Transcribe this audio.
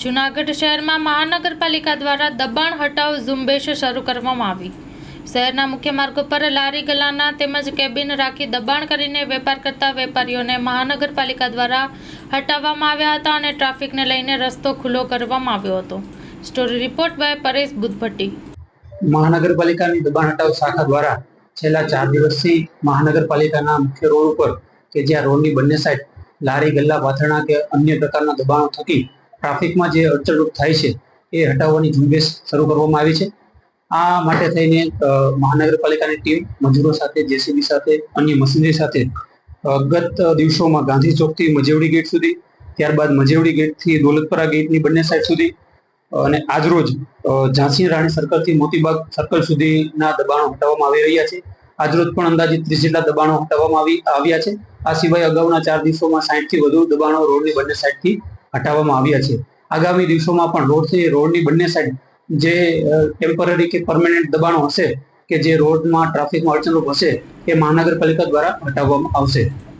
જૂનાગઢ શહેરમાં મહાનગરપાલિકા દ્વારા દબાણ હટાવ ઝુંબેશ શરૂ કરવામાં આવી। શહેરના મુખ્ય માર્ગો પર લારી ગલ્લાના તેમજ કેબિન રાખી દબાણ કરીને વેપાર કરતા વેપારીઓને મહાનગરપાલિકા દ્વારા હટાવવામાં આવ્યા હતા અને ટ્રાફિકને લઈને રસ્તો ખુલ્લો કરવામાં આવ્યો હતો। Story report by Paresh Buddhbhatti. મહાનગરપાલિકાની દબાણ હટાવ શાખા દ્વારા છેલ્લા 4 દિવસથી મહાનગરપાલિકાના મુખ્ય રોડ ઉપર કે જ્યાં રોડની બંને સાઈડ લારી ગલ્લા પાથરણા કે અન્ય પ્રકારના દબાણો થકી ટ્રાફિકમાં જે અડચણરૂપ થાય છે એ હટાવવાની ઝુંબેશ શરૂ કરવામાં આવી છે। આ માટે થઈને મહાનગરપાલિકાની ટીમ મજૂરો સાથે, જેસીબી સાથે, અન્ય મશીનરી સાથે ગત દિવસોમાં ગાંધી ચોકથી મજેવડી ગેટ સુધી, ત્યારબાદ મજેવડી ગેટથી દોલતપરા ગેટની બંને સાઈડ સુધી અને આજરોજ ઝાંસી રાણી સર્કલથી મોતીબાગ સર્કલ સુધીના દબાણો હટાવવામાં આવી રહ્યા છે। આજરોજ પણ અંદાજિત 30 જેટલા દબાણો હટાવવામાં આવ્યા છે। આ સિવાય અગાઉના 4 દિવસોમાં 60 થી વધુ દબાણો રોડની બંને સાઈડથી હટાવવામાં આવ્યા છે। આગામી દિવસોમાં પણ રોડની બંને સાઈડ જે ટેમ્પરરી કે પરમેનન્ટ દબાણો હશે કે જે રોડમાં ટ્રાફિકમાં અડચણરૂપ હશે એ મહાનગરપાલિકા દ્વારા હટાવવામાં આવશે।